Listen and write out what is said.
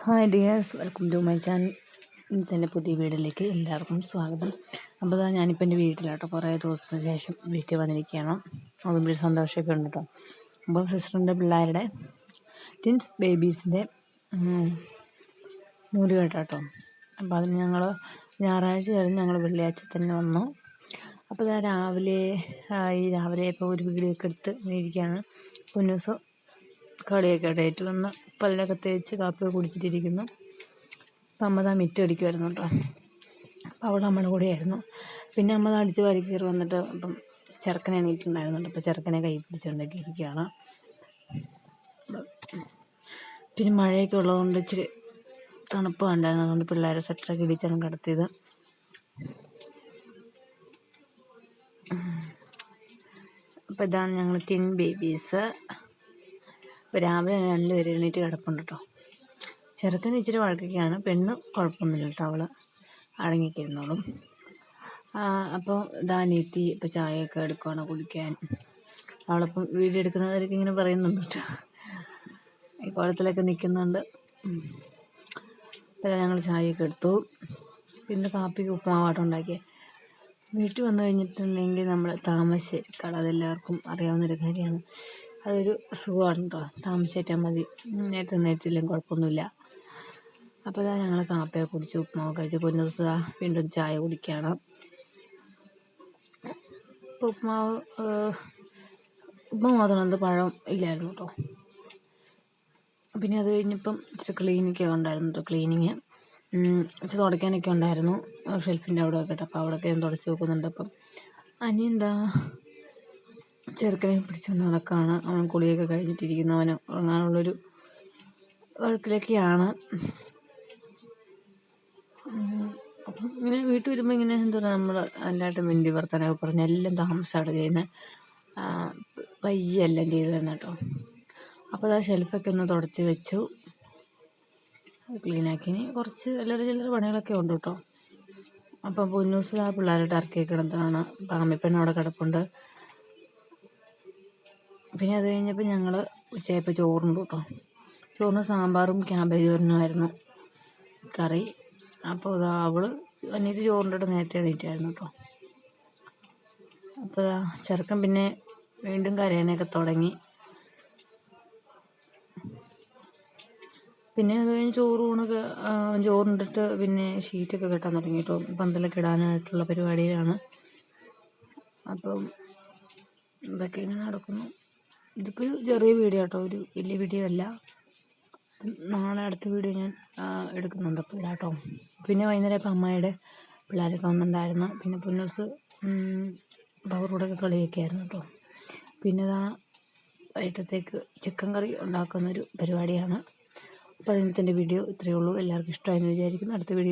Hi dears, welcome to my channel. ഇന്നത്തെ പുതിയ വീഡിയോയിലേക്ക് എല്ലാവർക്കും സ്വാഗതം. അപ്പോൾ ഞാനിപ്പോൾ എൻ്റെ വീട്ടിലാട്ടോ, കുറേ ദിവസത്തിന് ശേഷം വീട്ടിൽ വന്നിരിക്കുകയാണ്. അതും ഒരു സന്തോഷമൊക്കെ ഉണ്ട് കേട്ടോ. അപ്പോൾ സിസ്റ്ററിൻ്റെ പിള്ളേരുടെ ട്വിൻസ് ബേബീസിൻ്റെ നൂലുകെട്ടാട്ടോ. അപ്പോൾ അതിന് ഞങ്ങൾ ഞായറാഴ്ച കഴിഞ്ഞ് ഞങ്ങൾ വെള്ളിയാഴ്ച തന്നെ വന്നു. അപ്പോൾ രാവിലെ ഇപ്പോൾ ഒരു വീഡിയോ ഒക്കെ എടുത്ത് ഇരിക്കുകയാണ്. പൊന്നൂസ് കളിയൊക്കെ ഡേറ്റ് വന്ന് പല്ലൊക്കെ തേച്ച് കാപ്പിയൊക്കെ കുടിച്ചിട്ടിരിക്കുന്നു. അപ്പം അമ്മ മിറ്റം അടിക്കുമായിരുന്നു കേട്ടോ. അപ്പോൾ അവൾ അമ്മയുടെ കൂടെയായിരുന്നു. പിന്നെ അമ്മ അടിച്ച് വാരി കയറി വന്നിട്ട് അപ്പം ചെറുക്കനെ എണീറ്റുണ്ടായിരുന്നുണ്ട്. അപ്പോൾ ചെറുക്കനെ കൈ പിടിച്ചുകൊണ്ടൊക്കെ ഇരിക്കുകയാണ്. പിന്നെ മഴയൊക്കെ ഉള്ളതുകൊണ്ട് ഇച്ചിരി തണുപ്പ് ഉണ്ടായിരുന്നു. അതുകൊണ്ട് പിള്ളേരെ സ്വെറ്ററൊക്കെ ഇടിച്ചാണ് കിടത്തിയത്. അപ്പോൾ ഇതാണ് ഞങ്ങൾ ട്വിൻ ബേബീസ്. ഇപ്പോൾ രാവിലെ രണ്ടുപേരും എണീറ്റ് കിടപ്പുണ്ട് കേട്ടോ. ചെറുക്കന് ഇച്ചിരി വഴക്കൊക്കെയാണ്, പെണ്ണ് കുഴപ്പമൊന്നുമില്ല കേട്ടോ, അവൾ അടങ്ങിയൊക്കെ ഇരുന്നോളും. അപ്പോൾ അനിയത്തി ഇപ്പോൾ ചായയൊക്കെ എടുക്കുകയാണ് കുടിക്കാൻ. അവളപ്പം വീഡിയോ എടുക്കുന്നവരൊക്കെ ഇങ്ങനെ പറയുന്നുണ്ട് കേട്ടോ, ഈ കുളത്തിലൊക്കെ നിൽക്കുന്നുണ്ട്. അപ്പോൾ ഞങ്ങൾ ചായയൊക്കെ എടുത്തു. പിന്നെ കാപ്പിക്ക് ഉപ്പുമാവാട്ടം ഉണ്ടാക്കിയത്. വീട്ടിൽ വന്നു കഴിഞ്ഞിട്ടുണ്ടെങ്കിൽ നമ്മൾ താമസിച്ചിരിക്കണം. അതെല്ലാവർക്കും അറിയാവുന്നൊരു കാര്യമാണ്. അതൊരു സുഖമാണ് കേട്ടോ, താമസിച്ചേറ്റാൽ മതി. നേരത്തെ നേരത്തില്ലെങ്കിൽ കുഴപ്പമൊന്നുമില്ല. അപ്പോൾ ഞങ്ങൾ കാപ്പിയൊക്കെ കുടിച്ച് ഉപ്പുമാവ് കഴിച്ച് പൊന്നൂസ് വീണ്ടും ചായ കുടിക്കുകയാണ്. ഇപ്പോൾ ഉപ്പുമാവ് മാത്രം പഴം ഇല്ലായിരുന്നു കേട്ടോ. പിന്നെ അത് കഴിഞ്ഞപ്പം ഇച്ചിരി ക്ലീനിങ്ങൊക്കെ ഉണ്ടായിരുന്നു കേട്ടോ. ക്ലീനിങ് ഇച്ചിരി തുടയ്ക്കാനൊക്കെ ഉണ്ടായിരുന്നു ഷെൽഫിൻ്റെ അവിടെ ഒക്കെ. അപ്പോൾ അവിടെയൊക്കെ ഞാൻ തുടച്ച് വെക്കുന്നുണ്ട്. അപ്പം എന്താ ചെറുക്കനെ പിടിച്ചുകൊണ്ട് നടക്കുകയാണ്. അവൻ കുളിയൊക്കെ കഴിഞ്ഞിട്ടിരിക്കുന്നു. അവന് ഉറങ്ങാനുള്ളൊരു വഴക്കിലൊക്കെയാണ്. അപ്പം ഇങ്ങനെ വീട്ടിൽ വരുമ്പോൾ ഇങ്ങനെ എന്താ പറയുക, നമ്മൾ എല്ലായിട്ടും മിണ്ടി വർത്തനമൊക്കെ പറഞ്ഞ് എല്ലാം താമസമാണ് ചെയ്യുന്നത്. പയ്യെല്ലാം ചെയ്തു തരുന്ന കേട്ടോ. അപ്പോൾ ഷെൽഫൊക്കെ ഒന്ന് തുടച്ച് വെച്ചു, ക്ലീനാക്കി. ഇനി കുറച്ച് ചില്ലറ പണികളൊക്കെ ഉണ്ട് കേട്ടോ. അപ്പം പൊന്നൂസ് പിള്ളേരുടെ ടർക്കിയൊക്കെ കിടന്നതാണ്. പാമ്മിപ്പെണ്ണ് അവിടെ കിടപ്പുണ്ട്. പിന്നെ അത് കഴിഞ്ഞപ്പോൾ ഞങ്ങൾ ഉച്ചയായപ്പോൾ ചോറുണ്ട് കേട്ടോ. ചോറിന് സാമ്പാറും ക്യാബേജ് തോരനുമായിരുന്നു കറി. അപ്പോൾ അനിയത്തി ചോറിൻ്റെ നേരത്തെ എണീറ്റായിരുന്നു കേട്ടോ. അപ്പോൾ ചെറുക്കൻ പിന്നെ വീണ്ടും കരയാനൊക്കെ തുടങ്ങി. പിന്നെ അത് കഴിഞ്ഞ് ചോറുണ്ടിട്ട് പിന്നെ ഷീറ്റൊക്കെ കെട്ടാൻ തുടങ്ങി കേട്ടോ. പന്തലൊക്കെ ഇടാനായിട്ടുള്ള പരിപാടിയിലാണ്. അപ്പം ഇതൊക്കെ ഇങ്ങനെ നടക്കുന്നു. ഇതിപ്പോൾ ഒരു ചെറിയ വീഡിയോ കേട്ടോ, ഒരു വലിയ വീഡിയോ അല്ല. നാളെ അടുത്ത വീഡിയോ ഞാൻ എടുക്കുന്നുണ്ട് അപ്പോൾ കേട്ടോ. പിന്നെ വൈകുന്നേരം ഇപ്പം അമ്മയുടെ പിള്ളേരൊക്കെ വന്നിട്ടുണ്ടായിരുന്നു. പിന്നെ പൊന്നൂസ് അവരോടൊക്കെ കളിയൊക്കെ ആയിരുന്നു കേട്ടോ. പിന്നെ വൈകിട്ടത്തേക്ക് ചിക്കൻ കറി ഉണ്ടാക്കുന്നൊരു പരിപാടിയാണ്. അപ്പോൾ അതിനകത്തെ വീഡിയോ ഇത്രയേ ഉള്ളൂ. എല്ലാവർക്കും ഇഷ്ടമായെന്ന് വിചാരിക്കുന്നു. അടുത്ത വീഡിയോ